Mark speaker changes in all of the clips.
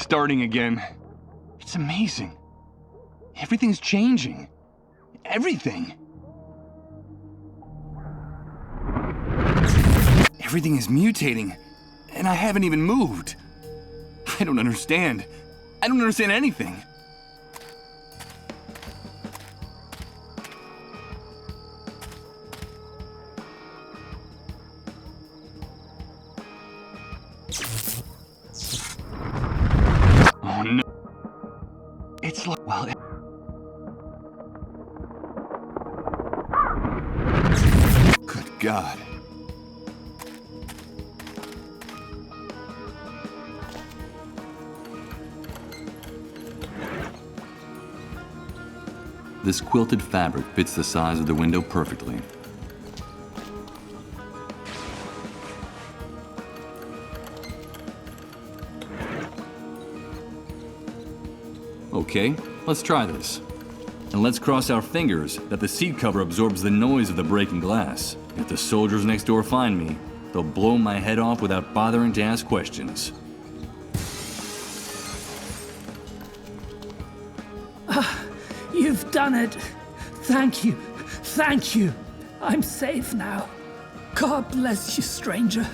Speaker 1: starting again. It's amazing. Everything's changing. Everything. Everything is mutating, and I haven't even moved. I don't understand. I don't understand anything. Oh no. It's like, well, good God.
Speaker 2: This quilted fabric fits the size of the window perfectly. Okay, let's try this. And let's cross our fingers that the seat cover absorbs the noise of the breaking glass. If the soldiers next door find me, they'll blow my head off without bothering to ask questions.
Speaker 3: You've done it. Thank you. Thank you. I'm safe now. God bless you, stranger.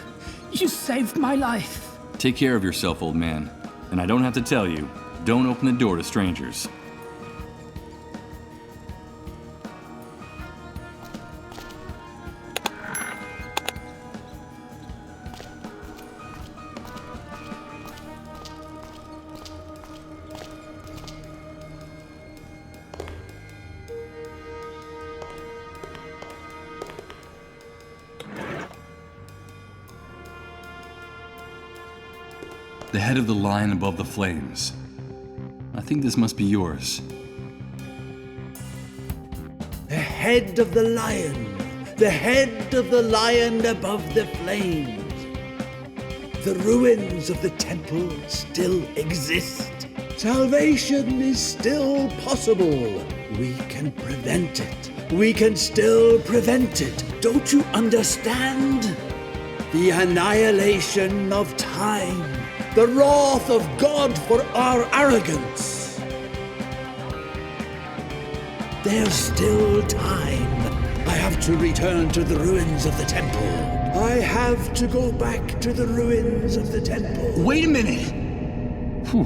Speaker 3: You saved my life.
Speaker 2: Take care of yourself, old man. And I don't have to tell you, don't open the door to strangers. The head of the lion above the flames. I think this must be yours.
Speaker 4: The head of the lion. The head of the lion above the flames. The ruins of the temple still exist. Salvation is still possible. We can prevent it. We can still prevent it. Don't you understand? The annihilation of time. The wrath of God for our arrogance. There's still time. I have to return to the ruins of the temple. I have to go back to the ruins of the temple.
Speaker 1: Wait a minute!
Speaker 2: Whew.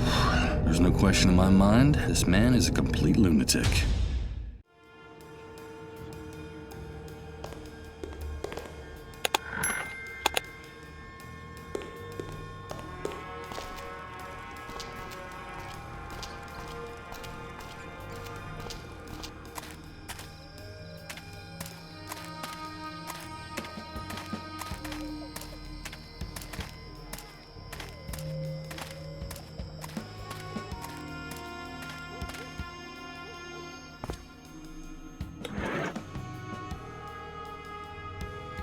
Speaker 2: There's no question in my mind, this man is a complete lunatic.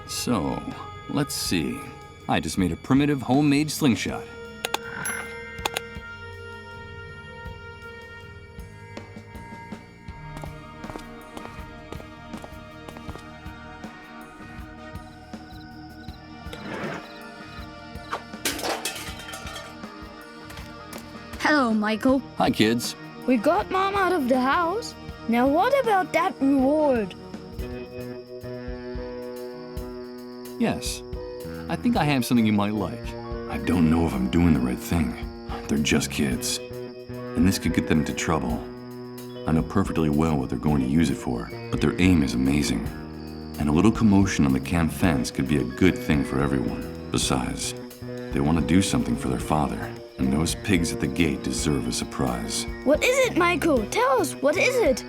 Speaker 2: So, let's see. I just made a primitive homemade slingshot.
Speaker 5: Hello, Michael.
Speaker 2: Hi, kids.
Speaker 5: We got Mom out of the house. Now what about that reward?
Speaker 2: Yes, I think I have something you might like. I don't know if I'm doing the right thing. They're just kids, and this could get them into trouble. I know perfectly well what they're going to use it for, but their aim is amazing. And a little commotion on the camp fence could be a good thing for everyone. Besides, they want to do something for their father, and those pigs at the gate deserve a surprise.
Speaker 5: What is it, Michael? Tell us, what is it?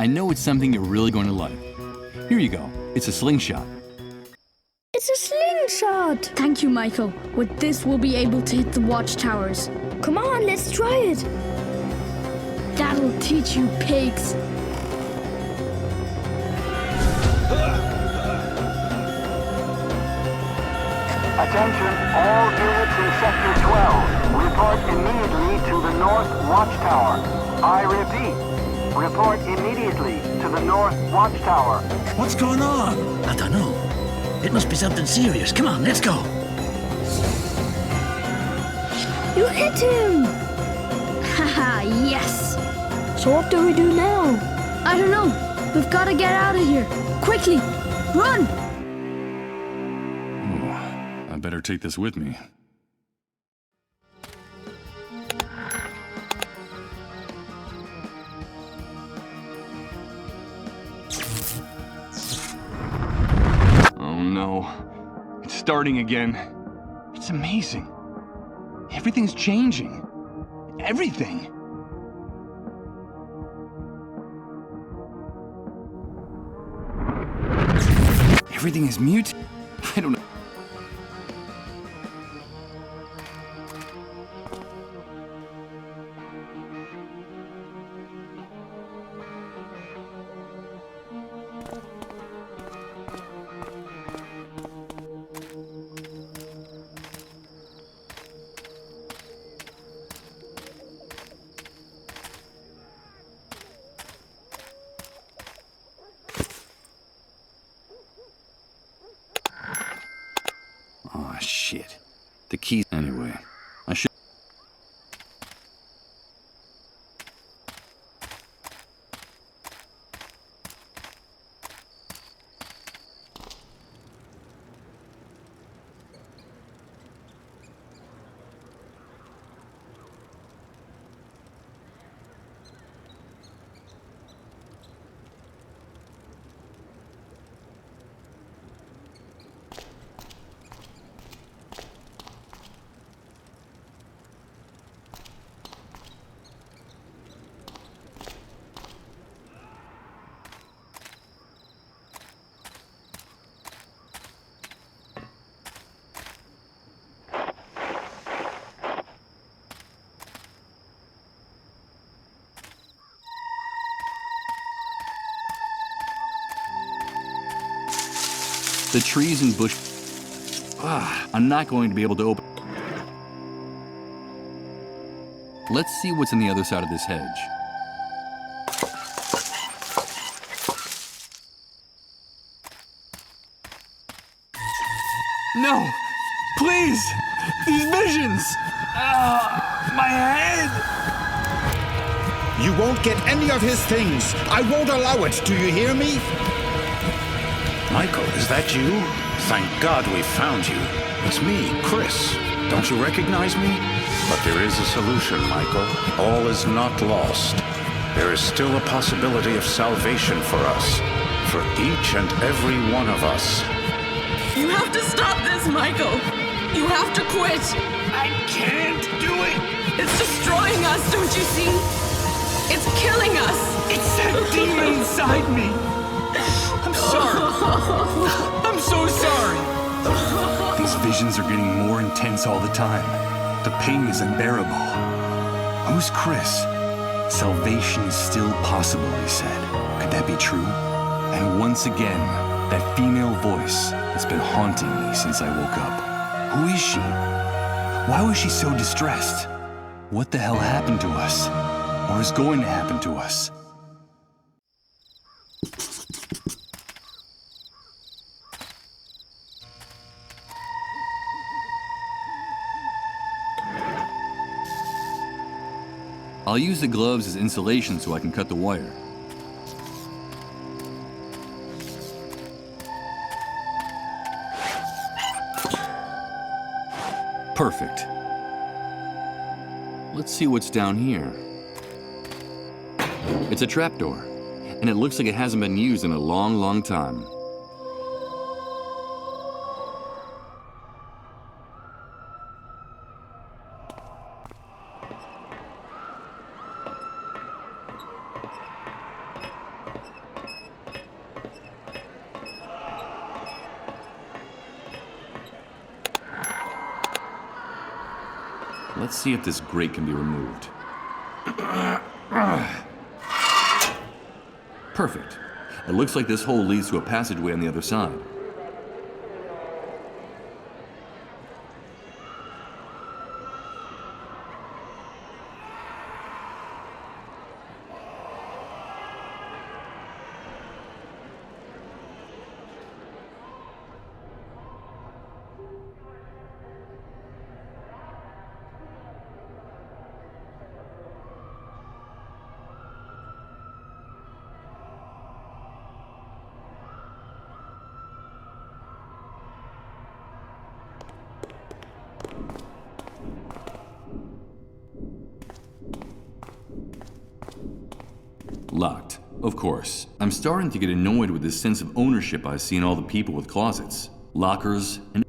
Speaker 2: I know it's something you're really going to like. Here you go. It's a slingshot.
Speaker 5: It's a slingshot! Thank you, Michael. With this, we'll be able to hit the watchtowers. Come on, let's try it. That'll teach you, pigs.
Speaker 6: Attention, all units in Sector 12. Report immediately to the North Watchtower. I repeat. Report immediately to the North Watchtower.
Speaker 4: What's going on? I don't know. It must be something serious. Come on, let's go.
Speaker 5: You hit him! Haha, yes! So what do we do now? I don't know. We've got to get out of here. Quickly! Run!
Speaker 2: I better take this with me.
Speaker 1: Oh no. It's starting again. It's amazing. Everything's changing. Everything. Everything is mute. I don't know.
Speaker 2: Oh, shit. The keys. Anyway, I should. The trees and bush. I'm not going to be able to open. Let's see what's on the other side of this hedge.
Speaker 1: No! Please! These visions! My head!
Speaker 7: You won't get any of his things. I won't allow it. Do you hear me?
Speaker 8: Michael, is that you? Thank God we found you. It's me, Chris. Don't you recognize me? But there is a solution, Michael. All is not lost. There is still a possibility of salvation for us. For each and every one of us.
Speaker 9: You have to stop this, Michael. You have to quit.
Speaker 1: I can't do it!
Speaker 9: It's destroying us, don't you see? It's killing us.
Speaker 1: It's that demon inside me! I'm sorry. I'm so sorry. These visions are getting more intense all the time. The pain is unbearable. Who's Chris? Salvation is still possible, he said. Could that be true? And once again, that female voice has been haunting me since I woke up. Who is she? Why was she so distressed? What the hell happened to us? Or is going to happen to us?
Speaker 2: I'll use the gloves as insulation so I can cut the wire. Perfect. Let's see what's down here. It's a trapdoor, and it looks like it hasn't been used in a long, long time. Let's see if this grate can be removed. Perfect. It looks like this hole leads to a passageway on the other side. Locked, of course. I'm starting to get annoyed with this sense of ownership I see in all the people with closets, lockers, and...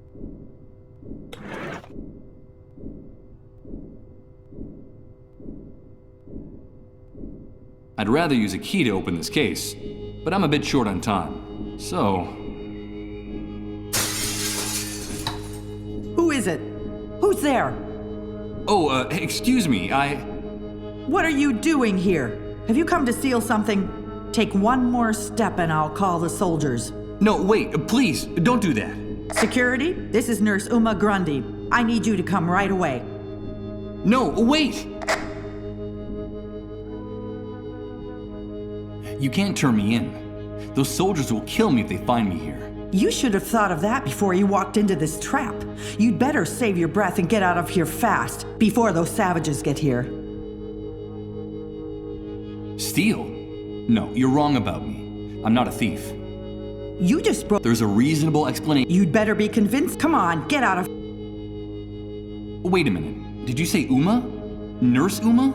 Speaker 2: I'd rather use a key to open this case, but I'm a bit short on time. So...
Speaker 10: Who is it? Who's there?
Speaker 2: Oh, excuse me,
Speaker 10: What are you doing here? Have you come to steal something? Take one more step and I'll call the soldiers.
Speaker 2: No, wait, please, don't do that.
Speaker 10: Security, this is Nurse Uma Grundy. I need you to come right away.
Speaker 2: No, wait! You can't turn me in. Those soldiers will kill me if they find me here.
Speaker 10: You should have thought of that before you walked into this trap. You'd better save your breath and get out of here fast, before those savages get here.
Speaker 2: Steal? No, you're wrong about me. I'm not a thief.
Speaker 10: You just broke...
Speaker 2: There's a reasonable explanation.
Speaker 10: You'd better be convinced. Come on, get out of...
Speaker 2: Wait a minute. Did you say Uma? Nurse Uma?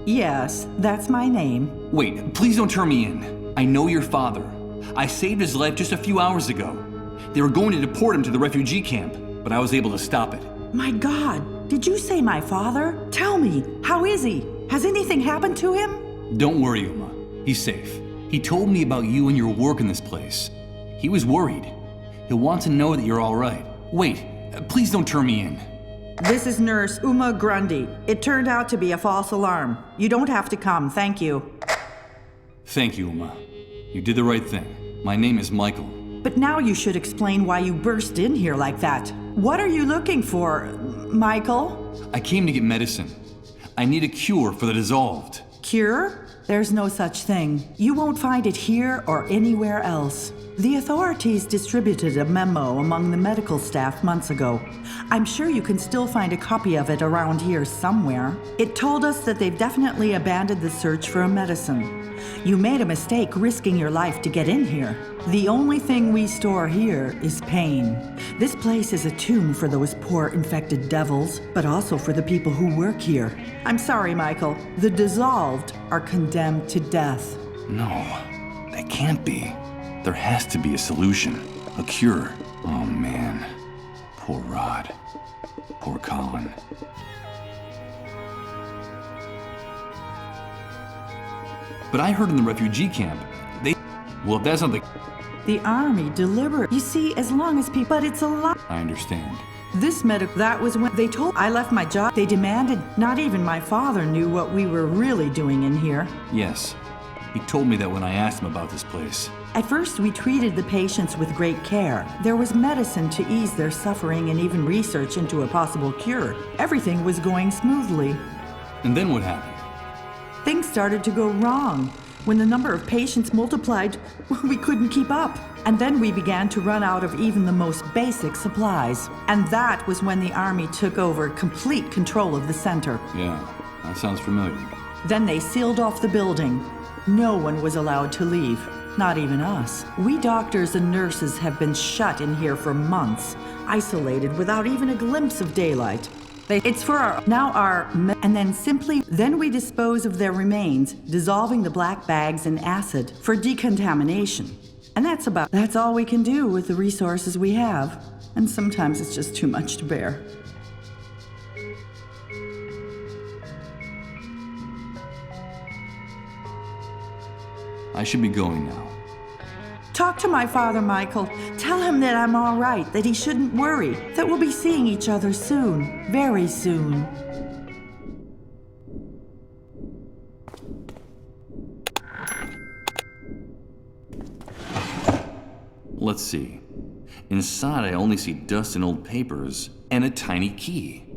Speaker 10: Yes, that's my name.
Speaker 2: Wait, please don't turn me in. I know your father. I saved his life just a few hours ago. They were going to deport him to the refugee camp, but I was able to stop it.
Speaker 10: My God, did you say my father? Tell me, how is he? Has anything happened to him?
Speaker 2: Don't worry, Uma. He's safe. He told me about you and your work in this place. He was worried. He'll want to know that you're all right. Wait, please don't turn me in.
Speaker 10: This is Nurse Uma Grundy. It turned out to be a false alarm. You don't have to come, thank you.
Speaker 2: Thank you, Uma. You did the right thing. My name is Michael.
Speaker 10: But now you should explain why you burst in here like that. What are you looking for, Michael?
Speaker 2: I came to get medicine. I need a cure for the dissolved.
Speaker 10: Cure? There's no such thing. You won't find it here or anywhere else. The authorities distributed a memo among the medical staff months ago. I'm sure you can still find a copy of it around here somewhere. It told us that they've definitely abandoned the search for a medicine. You made a mistake risking your life to get in here. The only thing we store here is pain. This place is a tomb for those poor infected devils, but also for the people who work here. I'm sorry, Michael. The dissolved are condemned to death.
Speaker 2: No, that can't be. There has to be a solution, a cure. Oh man, poor Rod, poor Colin. But I heard in the refugee camp, well, if that's not
Speaker 10: the army deliberate. You see, as long as people, but it's a lot.
Speaker 2: I understand.
Speaker 10: This that was when they told I left my job. They demanded, not even my father knew what we were really doing in here.
Speaker 2: Yes, he told me that when I asked him about this place.
Speaker 10: At first, we treated the patients with great care. There was medicine to ease their suffering and even research into a possible cure. Everything was going smoothly.
Speaker 2: And then what happened?
Speaker 10: Things started to go wrong. When the number of patients multiplied, we couldn't keep up. And then we began to run out of even the most basic supplies. And that was when the army took over complete control of the center.
Speaker 2: Yeah, that sounds familiar.
Speaker 10: Then they sealed off the building. No one was allowed to leave. Not even us. We doctors and nurses have been shut in here for months, isolated without even a glimpse of daylight. It's for and then we dispose of their remains, dissolving the black bags in acid for decontamination. And that's all we can do with the resources we have. And sometimes it's just too much to bear.
Speaker 2: I should be going now.
Speaker 10: Talk to my father, Michael. Tell him that I'm all right, that he shouldn't worry, that we'll be seeing each other soon, very soon.
Speaker 2: Let's see. Inside, I only see dust and old papers and a tiny key.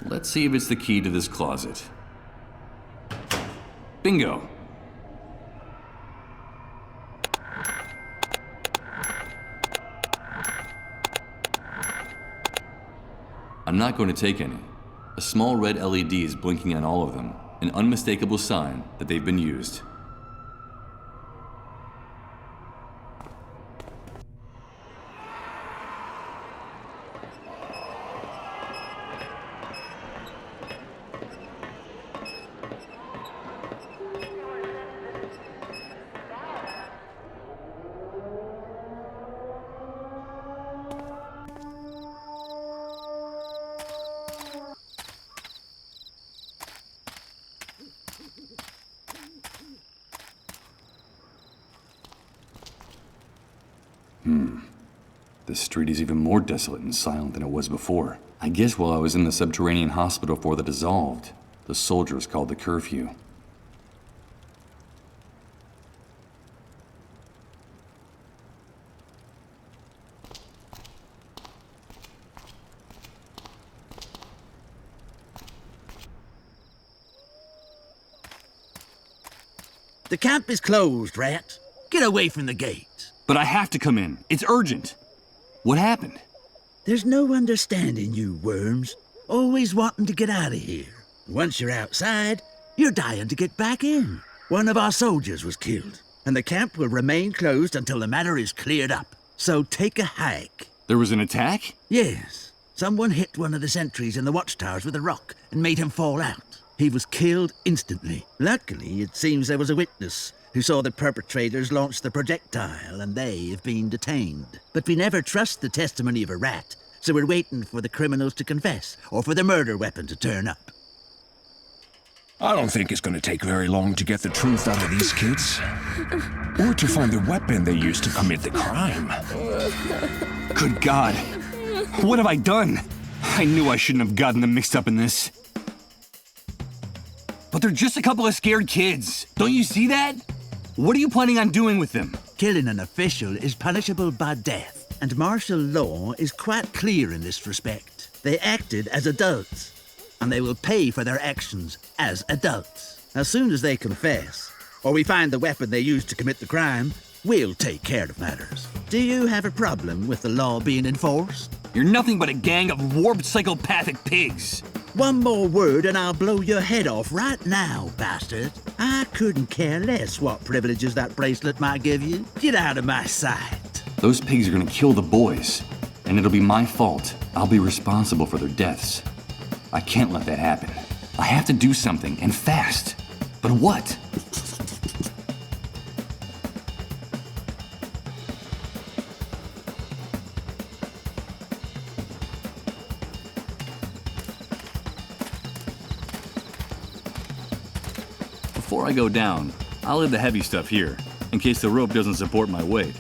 Speaker 2: Let's see if it's the key to this closet. Bingo! I'm not going to take any. A small red LED is blinking on all of them, an unmistakable sign that they've been used. This street is even more desolate and silent than it was before. I guess while I was in the subterranean hospital before they dissolved, the soldiers called the curfew.
Speaker 4: The camp is closed, Rat. Get away from the gate.
Speaker 2: But I have to come in. It's urgent. What happened?
Speaker 4: There's no understanding you worms. Always wanting to get out of here. Once you're outside, you're dying to get back in. One of our soldiers was killed, and the camp will remain closed until the matter is cleared up. So take a hike.
Speaker 2: There was an attack?
Speaker 4: Yes. Someone hit one of the sentries in the watchtowers with a rock and made him fall out. He was killed instantly. Luckily, it seems there was a witness who saw the perpetrators launch the projectile, and they have been detained. But we never trust the testimony of a rat, so we're waiting for the criminals to confess, or for the murder weapon to turn up.
Speaker 11: I don't think it's going to take very long to get the truth out of these kids. Or to find the weapon they used to commit the crime.
Speaker 1: Good God. What have I done? I knew I shouldn't have gotten them mixed up in this. But they're just a couple of scared kids. Don't you see that? What are you planning on doing with them?
Speaker 4: Killing an official is punishable by death, and martial law is quite clear in this respect. They acted as adults, and they will pay for their actions as adults. As soon as they confess, or we find the weapon they used to commit the crime, we'll take care of matters. Do you have a problem with the law being enforced?
Speaker 1: You're nothing but a gang of warped psychopathic pigs.
Speaker 4: One more word and I'll blow your head off right now, bastard. I couldn't care less what privileges that bracelet might give you. Get out of my sight.
Speaker 2: Those pigs are gonna kill the boys, and it'll be my fault. I'll be responsible for their deaths. I can't let that happen. I have to do something, and fast. But what? Before I go down, I'll leave the heavy stuff here, in case the rope doesn't support my weight.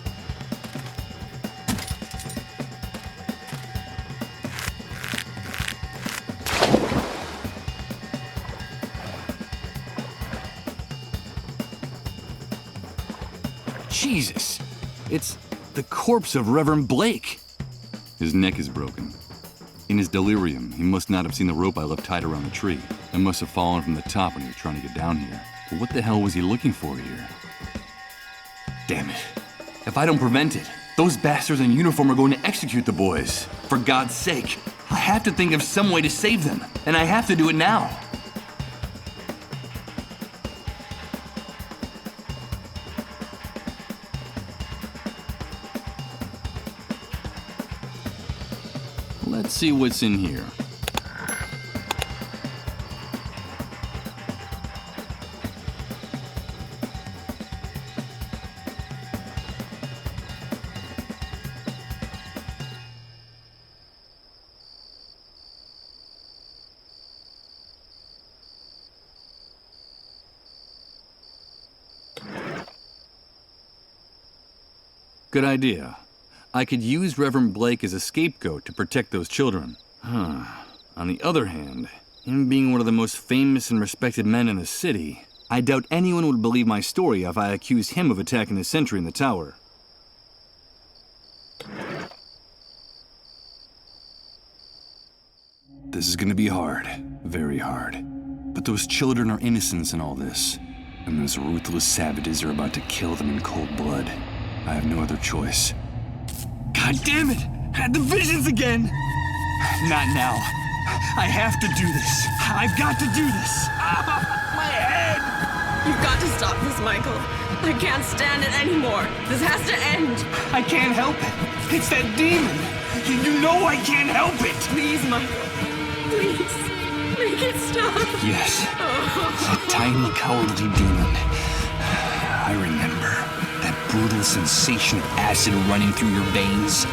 Speaker 2: Jesus! It's the corpse of Reverend Blake! His neck is broken. In his delirium, he must not have seen the rope I left tied around the tree, and must have fallen from the top when he was trying to get down here. But what the hell was he looking for here? Damn it. If I don't prevent it, those bastards in uniform are going to execute the boys. For God's sake, I have to think of some way to save them, and I have to do it now. Let's see what's in here. Good idea. I could use Reverend Blake as a scapegoat to protect those children. On the other hand, him being one of the most famous and respected men in the city, I doubt anyone would believe my story if I accused him of attacking the sentry in the tower. This is gonna be hard. Very hard. But those children are innocents in all this, and those ruthless savages are about to kill them in cold blood. I have no other choice.
Speaker 1: God damn it! Had the visions again! Not now. I have to do this. I've got to do this. My head!
Speaker 9: You've got to stop this, Michael. I can't stand it anymore. This has to end.
Speaker 1: I can't help it. It's that demon. You know I can't help it.
Speaker 9: Please, Michael. Please. Make it stop.
Speaker 1: Yes. That tiny, cowardly demon. I remember that brutal sensation of acid running through your veins,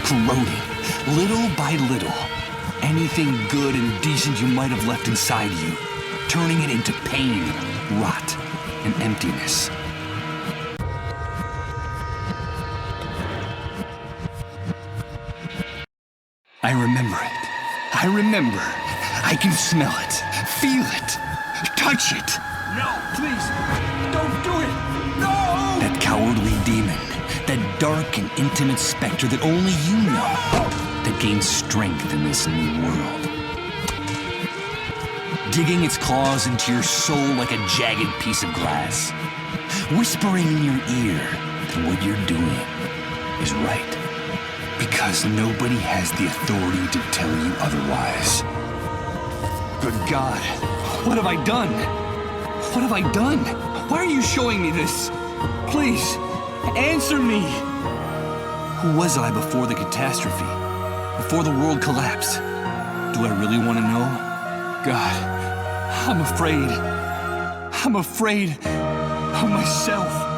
Speaker 1: corroding, little by little, anything good and decent you might have left inside you, turning it into pain, rot, and emptiness. I remember it. I remember. I can smell it, feel it, touch it. No, please, don't do it. No! That cowardly demon, that dark and intimate specter that only you know, that gains strength in this new world. Digging its claws into your soul like a jagged piece of glass, whispering in your ear that what you're doing is right. Because nobody has the authority to tell you otherwise. Good God, what have I done? What have I done? Why are you showing me this? Please, answer me. Who was I before the catastrophe? Before the world collapsed? Do I really want to know? God, I'm afraid. I'm afraid of myself.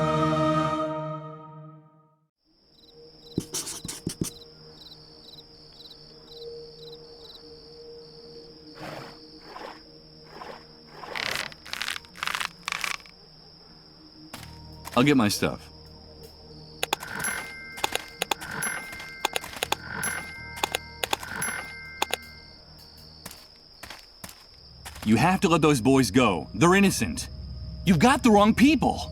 Speaker 2: I'll get my stuff. You have to let those boys go. They're innocent. You've got the wrong people.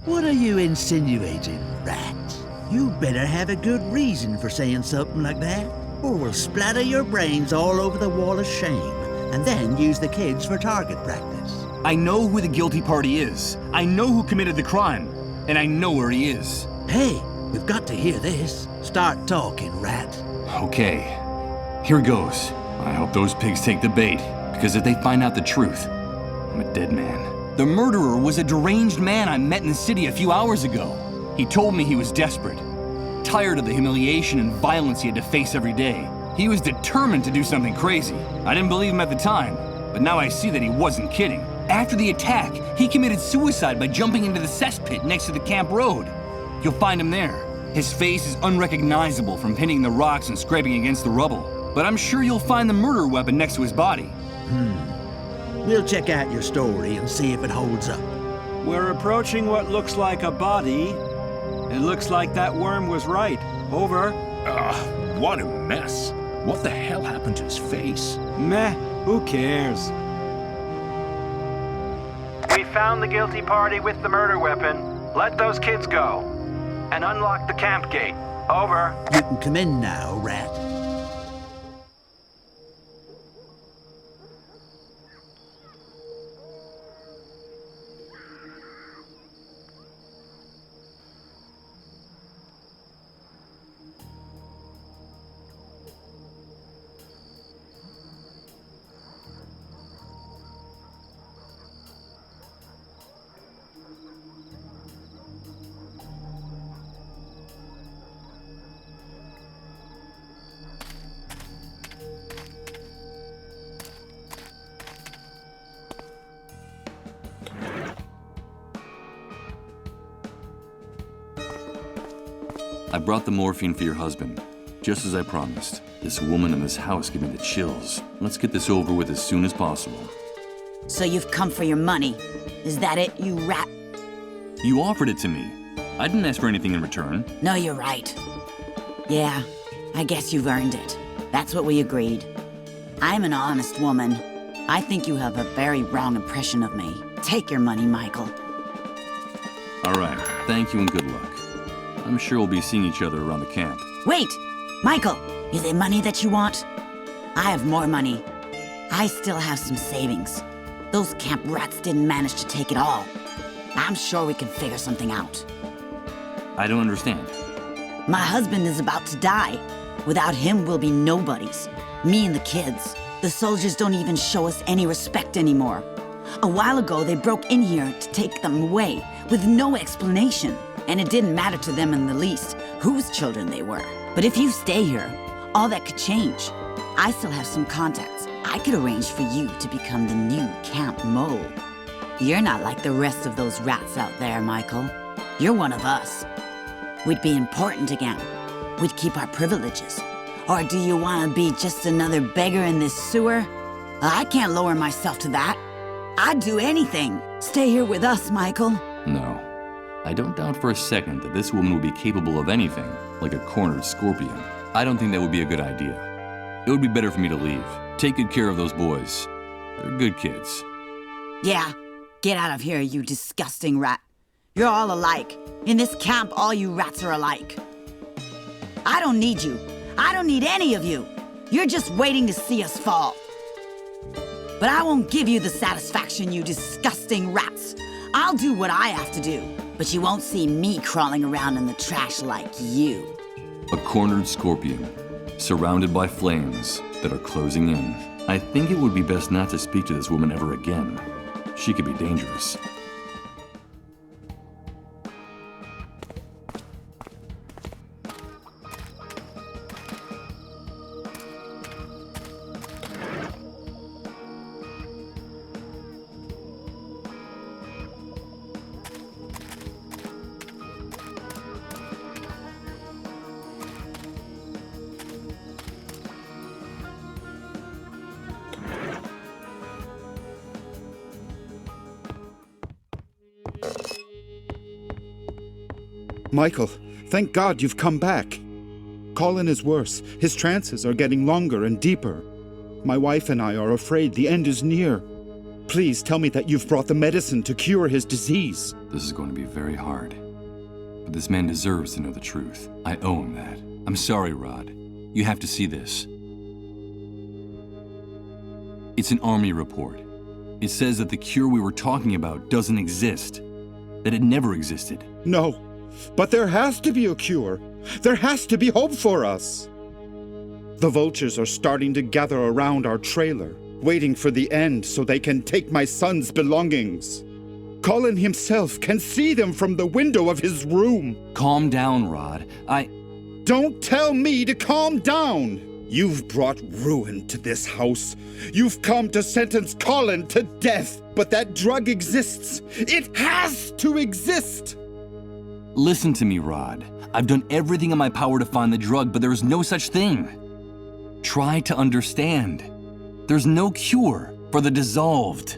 Speaker 4: What are you insinuating, rat? You better have a good reason for saying something like that, or we'll splatter your brains all over the wall of shame, and then use the kids for target practice.
Speaker 1: I know who the guilty party is. I know who committed the crime. And I know where he is.
Speaker 4: Hey, we've got to hear this. Start talking, rat.
Speaker 2: Okay, here goes. I hope those pigs take the bait, because if they find out the truth, I'm a dead man.
Speaker 1: The murderer was a deranged man I met in the city a few hours ago. He told me he was desperate, tired of the humiliation and violence he had to face every day. He was determined to do something crazy. I didn't believe him at the time, but now I see that he wasn't kidding. After the attack, he committed suicide by jumping into the cesspit next to the camp road. You'll find him there. His face is unrecognizable from hitting the rocks and scraping against the rubble. But I'm sure you'll find the murder weapon next to his body.
Speaker 4: We'll check out your story and see if it holds up.
Speaker 12: We're approaching what looks like a body. It looks like that worm was right. Over.
Speaker 11: What a mess. What the hell happened to his face?
Speaker 12: Meh, who cares? We found the guilty party with the murder weapon. Let those kids go. And unlock the camp gate. Over.
Speaker 4: You can come in now, rat.
Speaker 2: I brought the morphine for your husband, just as I promised. This woman in this house gave me the chills. Let's get this over with as soon as possible.
Speaker 13: So you've come for your money. Is that it, you rat?
Speaker 2: You offered it to me. I didn't ask for anything in return.
Speaker 13: No, you're right. Yeah, I guess you've earned it. That's what we agreed. I'm an honest woman. I think you have a very wrong impression of me. Take your money, Michael.
Speaker 2: All right, thank you and good luck. I'm sure we'll be seeing each other around the camp.
Speaker 13: Wait! Michael, is it money that you want? I have more money. I still have some savings. Those camp rats didn't manage to take it all. I'm sure we can figure something out.
Speaker 2: I don't understand.
Speaker 13: My husband is about to die. Without him, we'll be nobodies. Me and the kids. The soldiers don't even show us any respect anymore. A while ago, they broke in here to take them away with no explanation. And it didn't matter to them in the least whose children they were. But if you stay here, all that could change. I still have some contacts. I could arrange for you to become the new Camp Mole. You're not like the rest of those rats out there, Michael. You're one of us. We'd be important again. We'd keep our privileges. Or do you want to be just another beggar in this sewer? I can't lower myself to that. I'd do anything. Stay here with us, Michael.
Speaker 2: No. I don't doubt for a second that this woman would be capable of anything, like a cornered scorpion. I don't think that would be a good idea. It would be better for me to leave. Take good care of those boys. They're good kids.
Speaker 13: Yeah, get out of here, you disgusting rat. You're all alike. In this camp, all you rats are alike. I don't need you. I don't need any of you. You're just waiting to see us fall. But I won't give you the satisfaction, you disgusting rats. I'll do what I have to do, but you won't see me crawling around in the trash like you.
Speaker 2: A cornered scorpion, surrounded by flames that are closing in. I think it would be best not to speak to this woman ever again. She could be dangerous.
Speaker 7: Michael, thank God you've come back. Colin is worse. His trances are getting longer and deeper. My wife and I are afraid the end is near. Please tell me that you've brought the medicine to cure his disease.
Speaker 2: This is going to be very hard. But this man deserves to know the truth. I owe him that. I'm sorry, Rod. You have to see this. It's an army report. It says that the cure we were talking about doesn't exist. That it never existed.
Speaker 7: No, but there has to be a cure. There has to be hope for us. The vultures are starting to gather around our trailer, waiting for the end so they can take my son's belongings. Colin himself can see them from the window of his room.
Speaker 2: Calm down, Rod.
Speaker 7: Don't tell me to calm down! You've brought ruin to this house. You've come to sentence Colin to death. But that drug exists. It has to exist!
Speaker 2: Listen to me, Rod. I've done everything in my power to find the drug, but there is no such thing. Try to understand. There's no cure for the dissolved.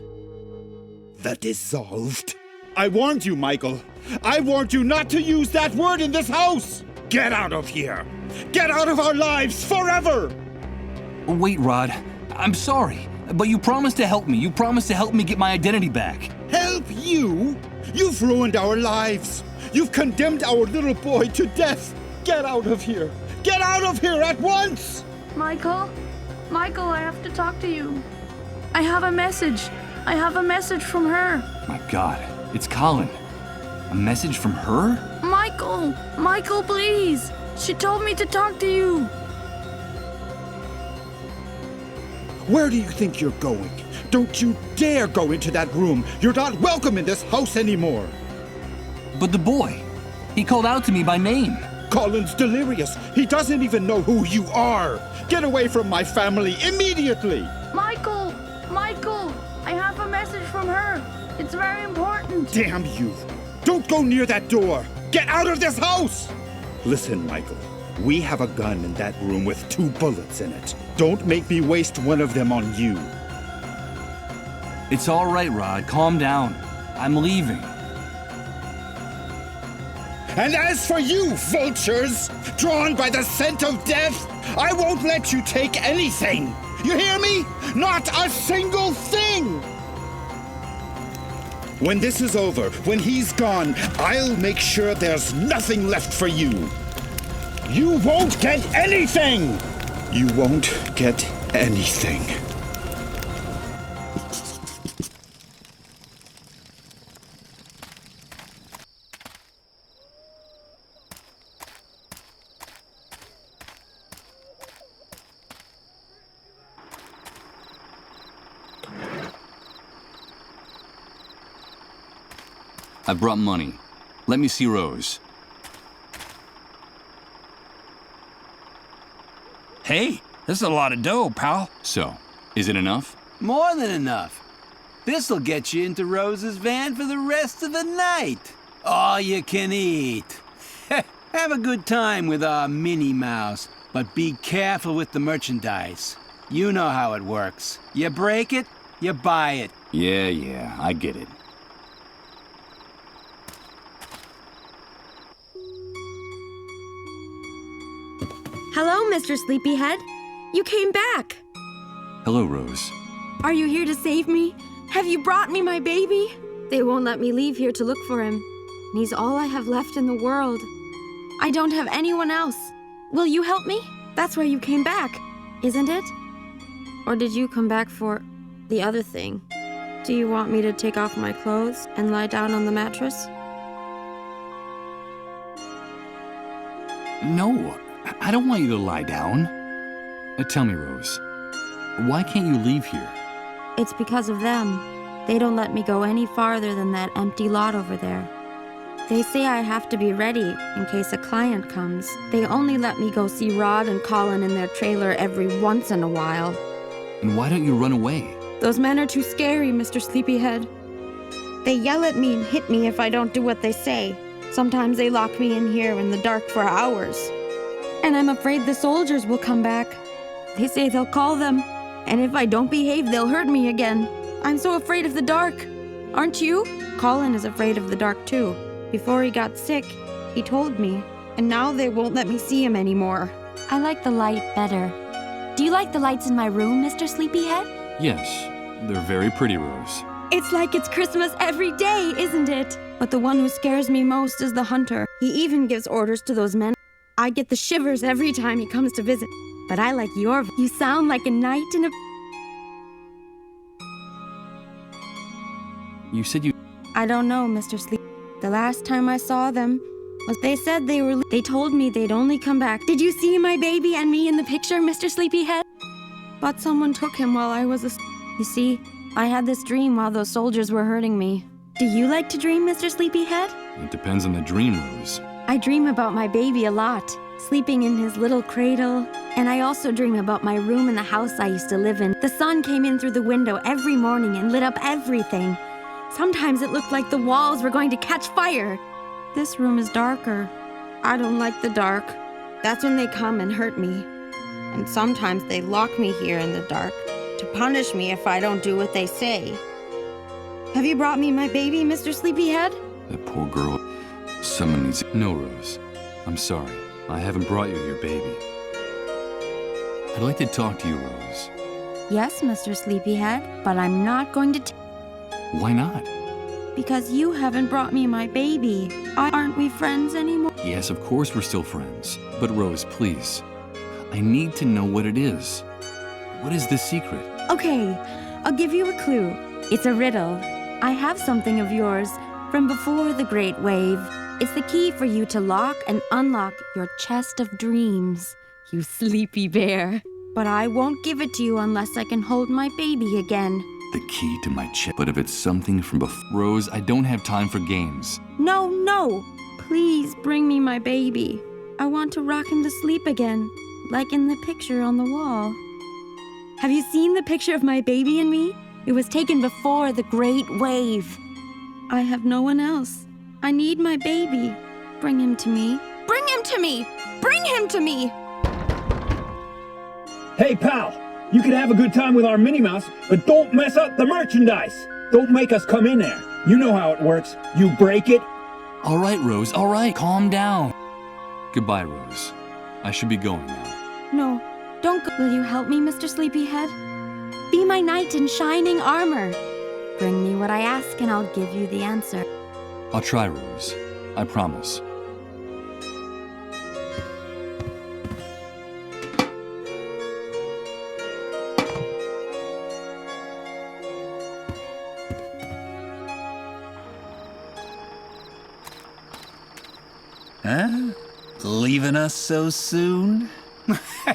Speaker 7: The dissolved? I warned you, Michael. I warned you not to use that word in this house! Get out of here! Get out of our lives forever!
Speaker 2: Wait, Rod. I'm sorry, but you promised to help me. You promised to help me get my identity back.
Speaker 7: Help you? You've ruined our lives. You've condemned our little boy to death. Get out of here. Get out of here at once!
Speaker 5: Michael? Michael, I have to talk to you. I have a message. I have a message from her.
Speaker 2: My God, it's Colin. A message from her?
Speaker 5: Michael! Michael, please! She told me to talk to you.
Speaker 7: Where do you think you're going? Don't you dare go into that room. You're not welcome in this house anymore.
Speaker 2: But the boy, he called out to me by name.
Speaker 7: Colin's delirious. He doesn't even know who you are. Get away from my family immediately.
Speaker 5: Michael! Michael! I have a message from her. It's very important.
Speaker 7: Damn you. Don't go near that door. Get out of this house! Listen, Michael. We have a gun in that room with 2 bullets in it. Don't make me waste one of them on you.
Speaker 2: It's all right, Rod. Calm down. I'm leaving.
Speaker 7: And as for you, vultures, drawn by the scent of death, I won't let you take anything. You hear me? Not a single thing! When this is over, when he's gone, I'll make sure there's nothing left for you. You won't get anything! You won't get anything.
Speaker 2: I brought money. Let me see Rose.
Speaker 14: Hey, this is a lot of dough, pal.
Speaker 2: So, is it enough?
Speaker 15: More than enough. This'll get you into Rose's van for the rest of the night. All you can eat. Have a good time with our Minnie Mouse, but be careful with the merchandise. You know how it works. You break it, you buy it.
Speaker 2: Yeah, I get it.
Speaker 9: Hello, Mr. Sleepyhead. You came back.
Speaker 2: Hello, Rose.
Speaker 9: Are you here to save me? Have you brought me my baby? They won't let me leave here to look for him. He's all I have left in the world. I don't have anyone else. Will you help me? That's why you came back, isn't it? Or did you come back for the other thing? Do you want me to take off my clothes and lie down on the mattress?
Speaker 2: No, I don't want you to lie down. Tell me, Rose, why can't you leave here?
Speaker 9: It's because of them. They don't let me go any farther than that empty lot over there. They say I have to be ready in case a client comes. They only let me go see Rod and Colin in their trailer every once in a while.
Speaker 2: And why don't you run away?
Speaker 9: Those men are too scary, Mr. Sleepyhead. They yell at me and hit me if I don't do what they say. Sometimes they lock me in here in the dark for hours. And I'm afraid the soldiers will come back. They say they'll call them, and if I don't behave, they'll hurt me again. I'm so afraid of the dark. Aren't you? Colin is afraid of the dark too. Before he got sick, he told me, and now they won't let me see him anymore.
Speaker 16: I like the light better. Do you like the lights in my room, Mr. Sleepyhead?
Speaker 2: Yes, they're very pretty, Rose.
Speaker 9: It's like it's Christmas every day, isn't it? But the one who scares me most is the hunter. He even gives orders to those men. I get the shivers every time he comes to visit. But I like your voice. You sound like a knight in a...
Speaker 2: You said you...
Speaker 9: I don't know, Mr. Sleep. The last time I saw them was they said they were... They told me they'd only come back. Did you see my baby and me in the picture, Mr. Sleepyhead? But someone took him while I was asleep. You see, I had this dream while those soldiers were hurting me. Do you like to dream, Mr. Sleepyhead?
Speaker 2: It depends on the dream, Rose.
Speaker 9: I dream about my baby a lot, sleeping in his little cradle. And I also dream about my room in the house I used to live in. The sun came in through the window every morning and lit up everything. Sometimes it looked like the walls were going to catch fire. This room is darker. I don't like the dark. That's when they come and hurt me. And sometimes they lock me here in the dark to punish me if I don't do what they say. Have you brought me my baby, Mr. Sleepyhead?
Speaker 2: That poor girl. Someone needs... No, Rose. I'm sorry. I haven't brought you your baby. I'd like to talk to you, Rose.
Speaker 9: Yes, Mr. Sleepyhead, but I'm not going to...
Speaker 2: Why not?
Speaker 9: Because you haven't brought me my baby. Aren't we friends anymore?
Speaker 2: Yes, of course we're still friends. But Rose, please. I need to know what it is. What is the secret?
Speaker 9: Okay, I'll give you a clue. It's a riddle. I have something of yours from before the Great Wave. It's the key for you to lock and unlock your chest of dreams, you sleepy bear. But I won't give it to you unless I can hold my baby again.
Speaker 2: The key to my chest. But if it's something from before... Rose, I don't have time for games.
Speaker 9: No, no! Please bring me my baby. I want to rock him to sleep again, like in the picture on the wall. Have you seen the picture of my baby and me? It was taken before the Great Wave. I have no one else. I need my baby. Bring him to me. Bring him to me! Bring him to me!
Speaker 11: Hey, pal! You can have a good time with our Minnie Mouse, but don't mess up the merchandise! Don't make us come in there. You know how it works. You break it.
Speaker 2: All right, Rose, all right. Calm down. Goodbye, Rose. I should be going now.
Speaker 9: No, don't go. Will you help me, Mr. Sleepyhead? Be my knight in shining armor. Bring me what I ask and I'll give you the answer.
Speaker 2: I'll try, Rose. I promise.
Speaker 15: Huh? Leaving us so soon?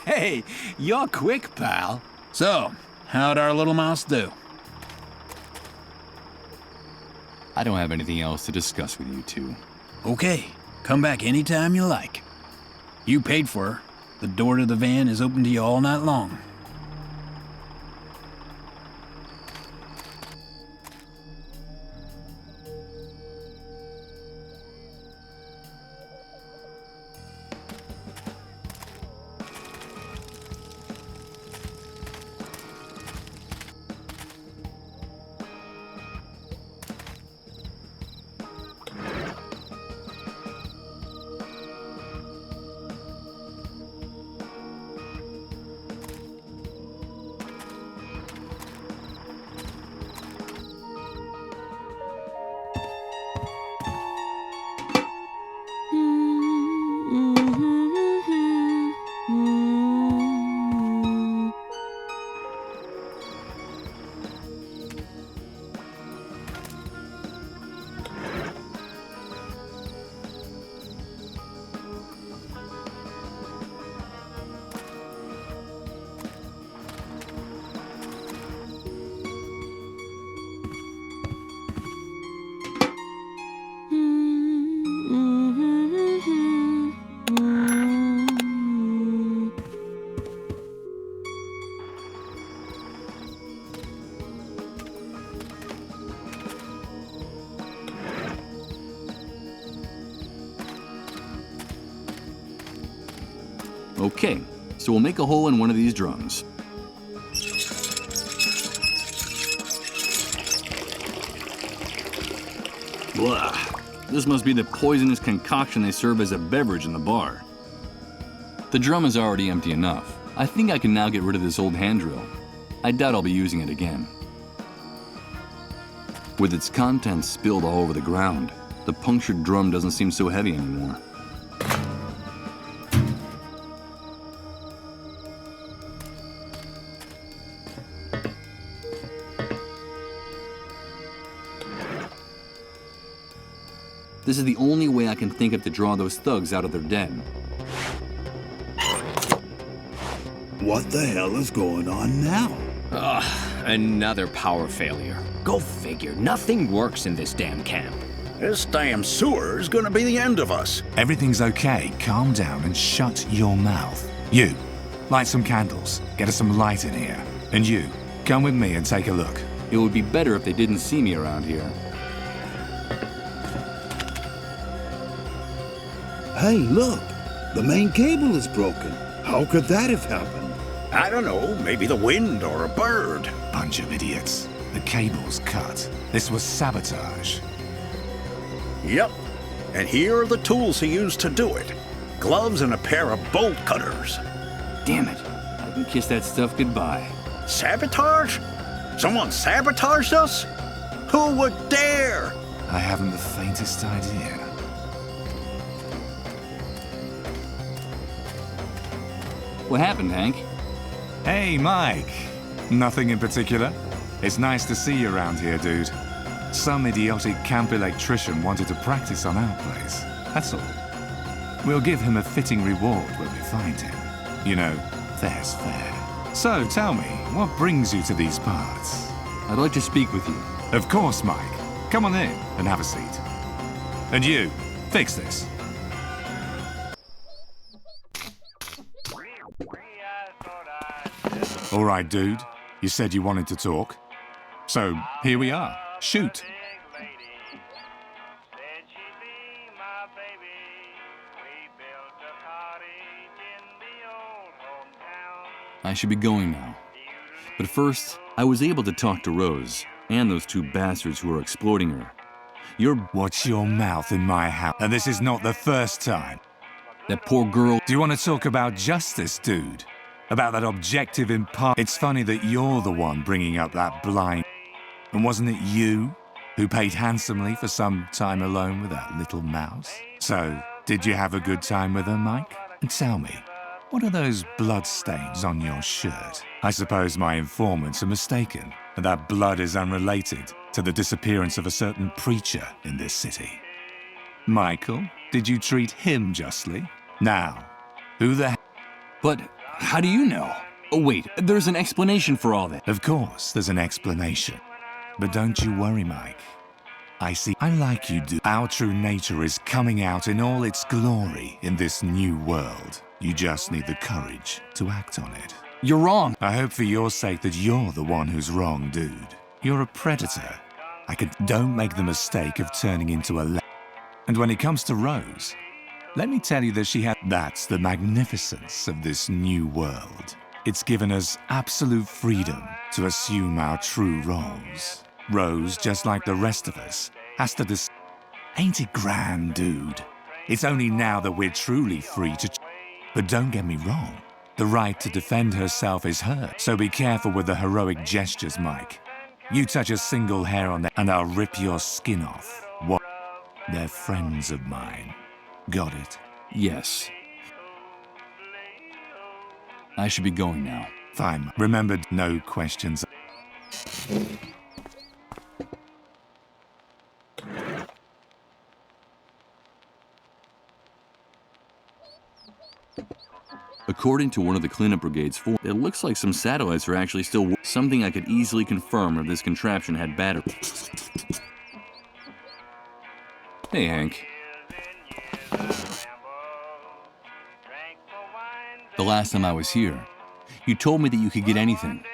Speaker 15: Hey, you're quick, pal. So, how'd our little mouse do?
Speaker 2: I don't have anything else to discuss with you two.
Speaker 14: Okay, come back anytime you like. You paid for her. The door to the van is open to you all night long.
Speaker 2: Okay, so we'll make a hole in one of these drums. Blah. This must be the poisonous concoction they serve as a beverage in the bar. The drum is already empty enough. I think I can now get rid of this old hand drill. I doubt I'll be using it again. With its contents spilled all over the ground, the punctured drum doesn't seem so heavy anymore. This is the only way I can think of to draw those thugs out of their den.
Speaker 4: What the hell is going on now?
Speaker 17: Ugh, another power failure. Go figure, nothing works in this damn camp.
Speaker 8: This damn sewer is gonna be the end of us.
Speaker 11: Everything's okay. Calm down and shut your mouth. You, light some candles. Get us some light in here. And you, come with me and take a look.
Speaker 2: It would be better if they didn't see me around here.
Speaker 4: Hey, look! The main cable is broken. How could that have happened?
Speaker 8: I don't know, maybe the wind or a bird.
Speaker 11: Bunch of idiots. The cable's cut. This was sabotage.
Speaker 8: Yep. And here are the tools he used to do it. Gloves and a pair of bolt cutters.
Speaker 2: Damn it. I can kiss that stuff goodbye.
Speaker 8: Sabotage? Someone sabotaged us? Who would dare?
Speaker 11: I haven't the faintest idea.
Speaker 2: What happened, Hank?
Speaker 11: Hey, Mike. Nothing in particular. It's nice to see you around here, dude. Some idiotic camp electrician wanted to practice on our place. That's all. We'll give him a fitting reward when we find him. You know, fair's fair. So, tell me, what brings you to these parts?
Speaker 2: I'd like to speak with you.
Speaker 11: Of course, Mike. Come on in and have a seat. And you, fix this. All right, dude. You said you wanted to talk. So, here we are. Shoot.
Speaker 2: I should be going now. But first, I was able to talk to Rose and those two bastards who are exploiting her.
Speaker 11: Watch your mouth in my house. And this is not the first time.
Speaker 2: That poor girl.
Speaker 11: Do you want to talk about justice, dude? About that objective It's funny that you're the one bringing up that blind. And wasn't it you who paid handsomely for some time alone with that little mouse? So, did you have a good time with her, Mike? And tell me, what are those blood stains on your shirt? I suppose my informants are mistaken, and that blood is unrelated to the disappearance of a certain preacher in this city. Michael, did you treat him justly? Now, who the hell?
Speaker 2: But how do you know? Oh, wait, there's an explanation for all that.
Speaker 11: Of course, there's an explanation. But don't you worry, Mike. I see. I like you do. Our true nature is coming out in all its glory in this new world. You just need the courage to act on it.
Speaker 2: You're wrong.
Speaker 11: I hope for your sake that you're the one who's wrong, dude. You're a predator. Don't make the mistake of turning into a And when it comes to Rose, let me tell you that that's the magnificence of this new world. It's given us absolute freedom to assume our true roles. Rose, just like the rest of us, has to Ain't it grand, dude? It's only now that we're truly free to But don't get me wrong. The right to defend herself is hers. So be careful with the heroic gestures, Mike. You touch a single hair on them and I'll rip your skin off. What? They're friends of mine. Got it?
Speaker 2: Yes. I should be going now.
Speaker 11: Fine. Remember, no questions.
Speaker 2: According to one of the cleanup brigade's forums, it looks like some satellites are actually still something I could easily confirm if this contraption had batteries. Hey, Hank. The last time I was here, you told me that you could get anything.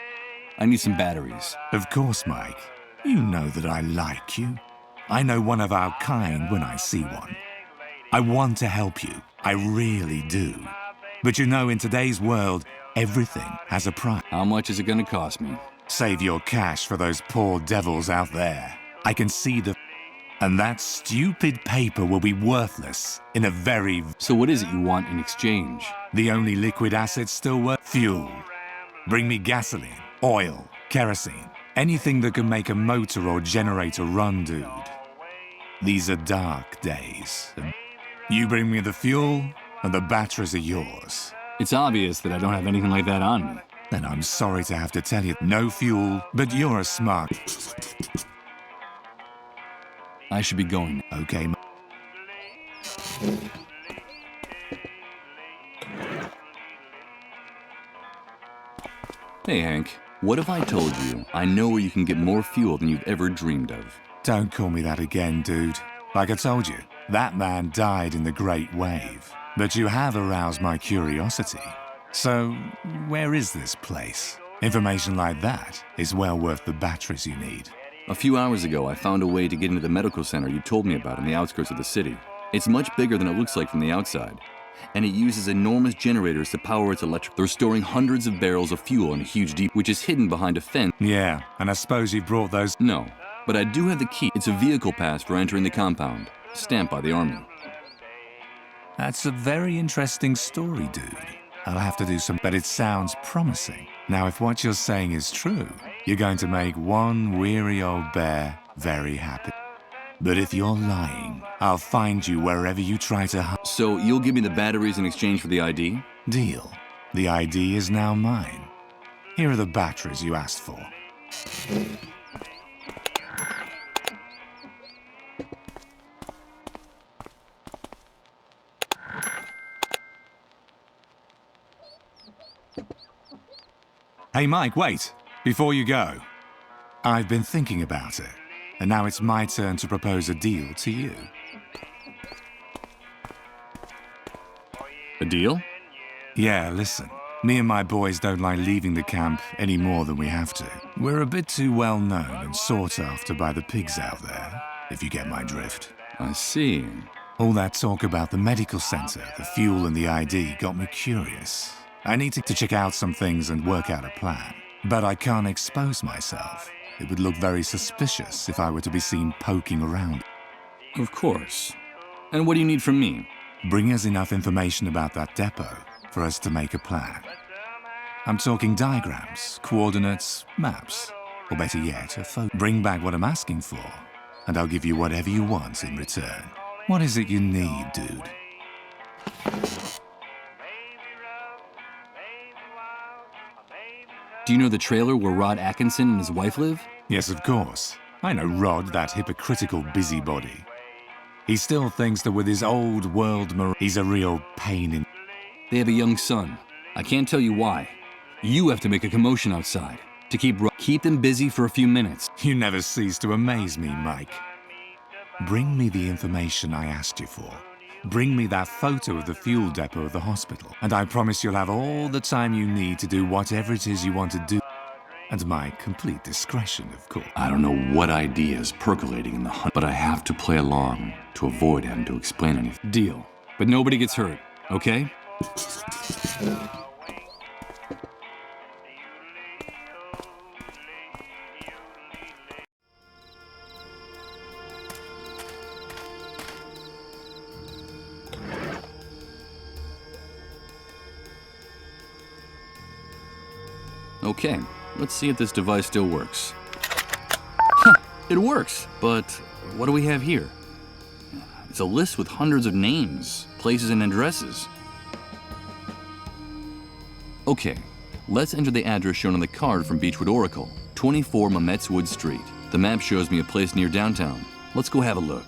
Speaker 2: I need some batteries.
Speaker 11: Of course, Mike. You know that I like you. I know one of our kind when I see one. I want to help you. I really do. But you know, in today's world, everything has a price.
Speaker 2: How much is it going to cost me?
Speaker 11: Save your cash for those poor devils out there. I can see the... And that stupid paper will be worthless in a very...
Speaker 2: So what is it you want in exchange?
Speaker 11: The only liquid assets still worth... Fuel. Bring me gasoline, oil, kerosene. Anything that can make a motor or generator run, dude. These are dark days. You bring me the fuel, and the batteries are yours.
Speaker 2: It's obvious that I don't have anything like that on me.
Speaker 11: Then I'm sorry to have to tell you, no fuel, but you're a smart...
Speaker 2: I should be going.
Speaker 11: Okay.
Speaker 2: Hey, Hank. What if I told you I know where you can get more fuel than you've ever dreamed of?
Speaker 11: Don't call me that again, dude. Like I told you, that man died in the Great Wave. But you have aroused my curiosity. So, where is this place? Information like that is well worth the batteries you need.
Speaker 2: A few hours ago, I found a way to get into the medical center you told me about on the outskirts of the city. It's much bigger than it looks like from the outside. And it uses enormous generators to power its electric. They're storing hundreds of barrels of fuel in a huge deep, which is hidden behind a fence.
Speaker 11: Yeah, and I suppose you've brought those...
Speaker 2: No, but I do have the key. It's a vehicle pass for entering the compound, stamped by the Army.
Speaker 11: That's a very interesting story, dude. I'll have to do some, but it sounds promising. Now, if what you're saying is true, you're going to make one weary old bear very happy. But if you're lying, I'll find you wherever you try to hide.
Speaker 2: So you'll give me the batteries in exchange for the ID?
Speaker 11: Deal. The ID is now mine. Here are the batteries you asked for. Hey, Mike, wait. Before you go. I've been thinking about it, and now it's my turn to propose a deal to you.
Speaker 2: A deal?
Speaker 11: Yeah, listen. Me and my boys don't like leaving the camp any more than we have to. We're a bit too well known and sought after by the pigs out there, if you get my drift.
Speaker 2: I see.
Speaker 11: All that talk about the medical center, the fuel and the ID got me curious. I need to check out some things and work out a plan. But I can't expose myself. It would look very suspicious if I were to be seen poking around.
Speaker 2: Of course. And what do you need from me?
Speaker 11: Bring us enough information about that depot for us to make a plan. I'm talking diagrams, coordinates, maps, or better yet, a photo. Bring back what I'm asking for, and I'll give you whatever you want in return. What is it you need, dude?
Speaker 2: Do you know the trailer where Rod Atkinson and his wife live?
Speaker 11: Yes, of course. I know Rod, that hypocritical busybody. He still thinks that with his old world he's a real pain in...
Speaker 2: They have a young son. I can't tell you why. You have to make a commotion outside to keep them busy for a few minutes.
Speaker 11: You never cease to amaze me, Mike. Bring me the information I asked you for. Bring me that photo of the fuel depot of the hospital, and I promise you'll have all the time you need to do whatever it is you want to do. And my complete discretion, of course.
Speaker 2: I don't know what idea is percolating in the hunt, but I have to play along to avoid having to explain anything. Deal. But nobody gets hurt, okay? Okay, let's see if this device still works. Huh, it works, but what do we have here? It's a list with hundreds of names, places, and addresses. Okay, let's enter the address shown on the card from Beechwood Oracle, 24 Mamets Wood Street. The map shows me a place near downtown. Let's go have a look.